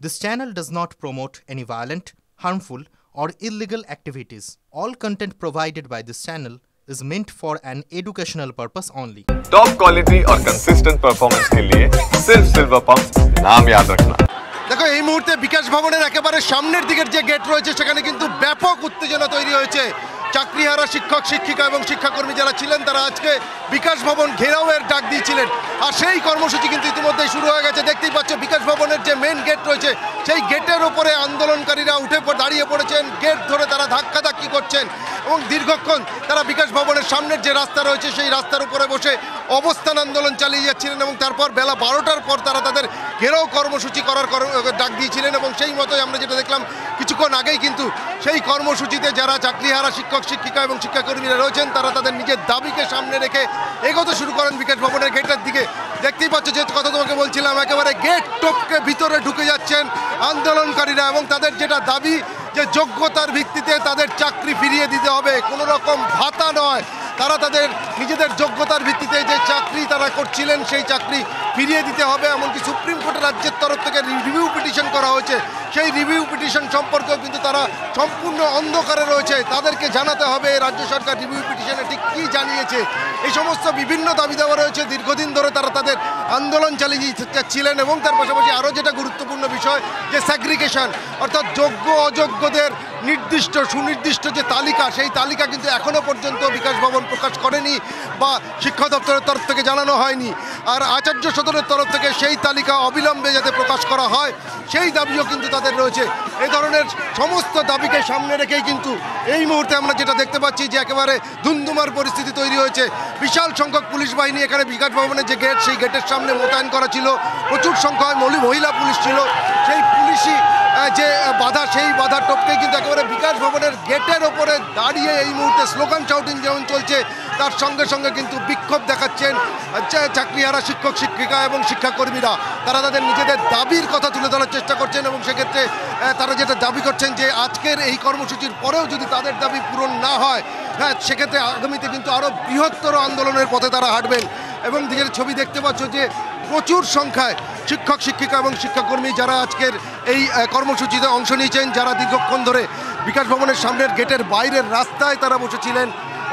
This channel does not promote any violent, harmful, or illegal activities. All content provided by this channel is meant for an educational purpose only. Top quality और consistent performance के लिए सिर्फ silver pump नाम याद रखना। দেখো এই মুহূর্তে বিকাশ ভবনের একেবারে সামনের দিকের যে গেট রয়েছে সেখানে কিন্তু ব্যাপক উত্তেজনা তৈরি হয়েছে। চাকরিহারা শিক্ষক শিক্ষিকা এবং শিক্ষাকর্মী যারা ছিলেন তারা আজকে বিকাশ ভবন ঘেরাওয়ের ডাক দিয়েছিলেন, আর সেই কর্মসূচি কিন্তু ইতিমধ্যেই শুরু হয়ে গেছে। দেখতেই পাচ্ছ বিকাশ ভবনের যে মেন গেট রয়েছে সেই গেটের ওপরে আন্দোলনকারীরা উঠে দাঁড়িয়ে পড়েছেন, গেট ধরে তারা ধাক্কাধাক্কি করছেন এবং দীর্ঘক্ষণ তারা বিকাশ ভবনের সামনের যে রাস্তা রয়েছে সেই রাস্তার উপরে বসে অবস্থান আন্দোলন চালিয়ে যাচ্ছিলেন এবং তারপর বেলা 12টার পর তারা তাদের ঘেরাও কর্মসূচি করার ডাক দিয়েছিলেন এবং সেই মতোই আমরা যেটা দেখলাম কিছুক্ষণ আগেই কিন্তু সেই কর্মসূচিতে যারা চাকরিহারা শিক্ষক শিক্ষিকা এবং শিক্ষাকর্মীরা রয়েছেন তারা তাদের নিজের দাবিকে সামনে রেখে এগোতে শুরু করেন বিকাশ ভবনের গেটের দিকে। দেখতেই পাচ্ছ যে কথা তোমাকে বলছিলাম, একেবারে গেট টপকে ভিতরে ঢুকে যাচ্ছেন আন্দোলনকারীরা এবং তাদের যেটা দাবি যে যোগ্যতার ভিত্তিতে তাদের চাকরি ফিরিয়ে দিতে হবে, কোনো রকম ভাতা নয়। তারা তাদের নিজেদের যোগ্যতার ভিত্তিতে যে চাকরি তারা করছিলেন সেই চাকরি ফিরিয়ে দিতে হবে। এমনকি সুপ্রিম কোর্টের রাজ্যের তরফ থেকে রিভিউ পিটিশন করা হয়েছে, সেই রিভিউ পিটিশন সম্পর্কেও কিন্তু তারা সম্পূর্ণ অন্ধকারে রয়েছে। তাদেরকে জানাতে হবে রাজ্য সরকার রিভিউ পিটিশনে ঠিক কী জানিয়েছে। এই সমস্ত বিভিন্ন দাবি দেওয়া রয়েছে। দীর্ঘদিন ধরে তারা তাদের আন্দোলন চালিয়ে যাচ্ছিলেন এবং তার পাশাপাশি আরও যেটা গুরুত্বপূর্ণ বিষয় যে স্যাগ্রিগেশন, অর্থাৎ যোগ্য অযোগ্যদের নির্দিষ্ট সুনির্দিষ্ট যে তালিকা সেই তালিকা কিন্তু এখনও পর্যন্ত বিকাশ ভবন প্রকাশ করেনি বা শিক্ষা দপ্তরের তরফ থেকে জানানো হয়নি। আর আচার্য সদনের তরফ থেকে সেই তালিকা অবিলম্বে যাতে প্রকাশ করা হয় সেই দাবিও কিন্তু তাদের রয়েছে। এই ধরনের সমস্ত দাবিকে সামনে রেখেই কিন্তু এই মুহূর্তে আমরা যেটা দেখতে পাচ্ছি যে একেবারে ধুন্ধুমার পরিস্থিতি তৈরি হয়েছে। বিশাল সংখ্যক পুলিশ বাহিনী এখানে বিকাশ ভবনের যে গেট সেই গেটের সামনে মোতায়েন করা ছিল, প্রচুর সংখ্যায় মহিলা পুলিশ ছিল। সেই পুলিশই যে বাধা সেই বাধা টপকেই কিন্তু একেবারে বিকাশ ভবনের গেটের ওপরে দাঁড়িয়ে এই মুহূর্তে স্লোগান শাউটিং যেমন চলছে তার সঙ্গে সঙ্গে কিন্তু বিক্ষোভ দেখাচ্ছেন চাকরিহারা শিক্ষক শিক্ষিকা এবং শিক্ষাকর্মীরা। তারা তাদের নিজেদের দাবির কথা তুলে ধরার চেষ্টা করছেন এবং সেক্ষেত্রে তারা যেটা দাবি করছেন যে আজকের এই কর্মসূচির পরেও যদি তাদের দাবি পূরণ না হয়, হ্যাঁ সেক্ষেত্রে আগামীতে কিন্তু আরও বৃহত্তর আন্দোলনের পথে তারা হাঁটবেন। এবং দিকের ছবি দেখতে পাচ্ছ যে প্রচুর সংখ্যায় শিক্ষক শিক্ষিকা এবং শিক্ষাকর্মী যারা আজকের এই কর্মসূচিতে অংশ নিয়েছেন, যারা দীর্ঘক্ষণ ধরে বিকাশ ভবনের সামনের গেটের বাইরের রাস্তায় তারা বসেছিলেন,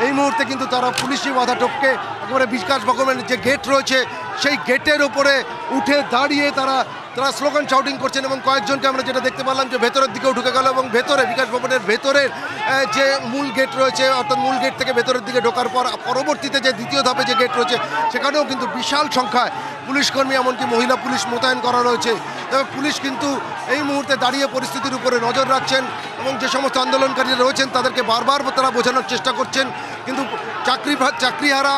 এই মুহূর্তে কিন্তু তারা পুলিশি বাধা টপকে একেবারে বিকাশ ভবনের যে গেট রয়েছে সেই গেটের ওপরে উঠে দাঁড়িয়ে তারা স্লোগান শাউটিং করছেন এবং কয়েকজনকে আমরা যেটা দেখতে পারলাম যে ভেতরের দিকেও ঢুকে গেল এবং ভেতরে বিকাশ ভবনের ভেতরের যে মূল গেট রয়েছে অর্থাৎ মূল গেট থেকে ভেতরের দিকে ঢোকার পর পরবর্তীতে যে দ্বিতীয় ধাপে যে গেট রয়েছে সেখানেও কিন্তু বিশাল সংখ্যায় পুলিশকর্মী এমনকি মহিলা পুলিশ মোতায়েন করা রয়েছে। তবে পুলিশ কিন্তু এই মুহূর্তে দাঁড়িয়ে পরিস্থিতির উপরে নজর রাখছেন এবং যে সমস্ত আন্দোলনকারীরা রয়েছেন তাদেরকে বারবার তারা বোঝানোর চেষ্টা করছেন, কিন্তু চাকরিহারা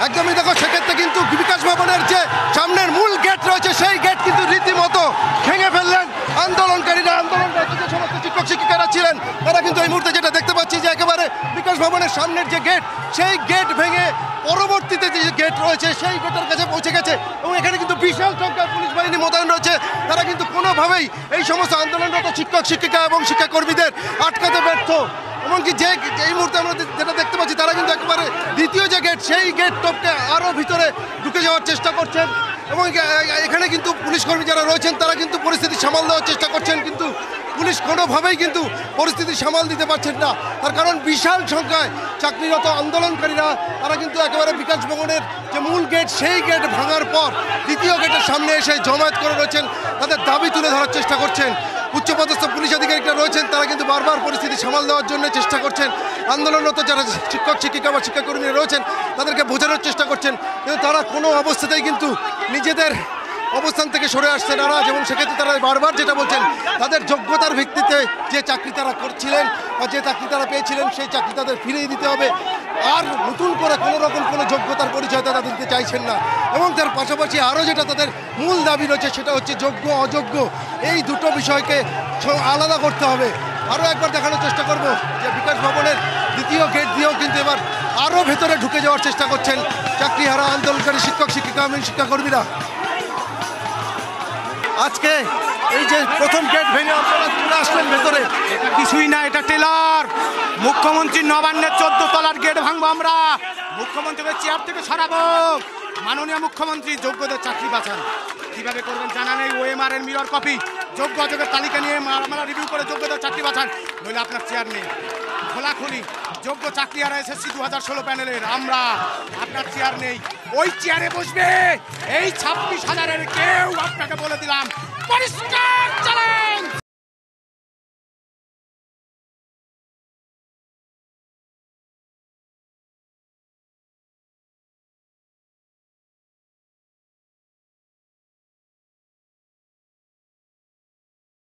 একদমই দেখো সেক্ষেত্রে কিন্তু বিকাশ ভবনের যে সামনের মূল গেট রয়েছে সেই গেট কিন্তু রীতিমতো ভেঙে ফেললেন আন্দোলনকারীরা। যে সমস্ত শিক্ষক শিক্ষিকারা ছিলেন তারা কিন্তু এই মুহূর্তে যেটা দেখতে পাচ্ছি যে একেবারে বিকাশ ভবনের সামনের যে গেট সেই গেট ভেঙে পরবর্তীতে যে গেট রয়েছে সেই গেটের কাছে পৌঁছে গেছে এবং এখানে কিন্তু বিশাল সংখ্যায় পুলিশ বাহিনী মোতায়েন রয়েছে। তারা কিন্তু কোনোভাবেই এই সমস্ত আন্দোলনরত শিক্ষক শিক্ষিকা এবং শিক্ষাকর্মীদের আটকাতে ব্যর্থ। এমনকি যে এই মুহূর্তে আমরা যেটা দেখতে পাচ্ছি তারা কিন্তু একেবারে দ্বিতীয় যে গেট সেই গেট টপকে আরও ভিতরে ঢুকে যাওয়ার চেষ্টা করছেন এবং এখানে কিন্তু পুলিশ কর্মী যারা রয়েছেন তারা কিন্তু পরিস্থিতি সামাল দেওয়ার চেষ্টা করছেন, কিন্তু পুলিশ কোনোভাবেই কিন্তু পরিস্থিতি সামাল দিতে পারছেন না। তার কারণ বিশাল সংখ্যায় চাকরিরত আন্দোলনকারীরা তারা কিন্তু একেবারে বিকাশ ভবনের যে মূল গেট সেই গেট ভাঙার পর দ্বিতীয় গেটের সামনে এসে জমায়েত করে রয়েছেন, তাদের দাবি তুলে ধরার চেষ্টা করছেন। উচ্চপদস্থ পুলিশ আধিকারিকরা রয়েছেন তারা কিন্তু বারবার পরিস্থিতি সামাল দেওয়ার জন্য চেষ্টা করছেন, আন্দোলনরত যারা শিক্ষক শিক্ষিকা বা শিক্ষাকর্মীরা রয়েছেন তাদেরকে বোঝানোর চেষ্টা করছেন, কিন্তু তারা কোনো অবস্থাতেই কিন্তু নিজেদের অবস্থান থেকে সরে আসছে নারাজ এবং সেক্ষেত্রে তারা বারবার যেটা বলছেন তাদের যোগ্যতার ভিত্তিতে যে চাকরি তারা করছিলেন বা যে চাকরি তারা পেয়েছিলেন সেই চাকরি তাদের ফিরিয়ে দিতে হবে, আর নতুন করে কোনো রকম কোনো যোগ্যতার পরিচয় তারা দিতে চাইছেন না। এবং তার পাশাপাশি আরও যেটা তাদের মূল দাবি রয়েছে সেটা হচ্ছে যোগ্য অযোগ্য এই দুটো বিষয়কে আলাদা করতে হবে। আরও একবার দেখানোর চেষ্টা করব যে বিকাশ ভবনের দ্বিতীয় গেট দিয়েও কিন্তু এবার আরও ভেতরে ঢুকে যাওয়ার চেষ্টা করছেন চাকরিহারা আন্দোলনকারী শিক্ষক শিক্ষিকা এবং শিক্ষাকর্মীরা। আজকে এই যে প্রথম গেট ভেঙে আপনারা চলে আসলেন ভেতরে, এটা কিছুই না, এটা টেলার। মুখ্যমন্ত্রী নবান্নের 14 তলার গেট ভাঙবো আমরা, মুখ্যমন্ত্রীকে চেয়ার থেকে সরাবো। মাননীয় মুখ্যমন্ত্রী যোগ্যদের চাকরি বাঁচান, কিভাবে করবেন জানা নেই। ওএমআর এর মিরর কপি যোগ্য অযোগ্যের তালিকা নিয়ে আমরা রিভিউ করে যোগ্যদের চাকরি বাঁচান, নইলে আপনার চেয়ার নেই। খোলাখুলি যোগ্য চাকরি আর এসএসসি 2016 প্যানেলের আমরা, আপনার চেয়ার নেই। ওই চেয়ারে বসবে এই 26,000-এর কেউ, আপনাকে বলে দিলাম পরিষ্কার চ্যালেঞ্জ।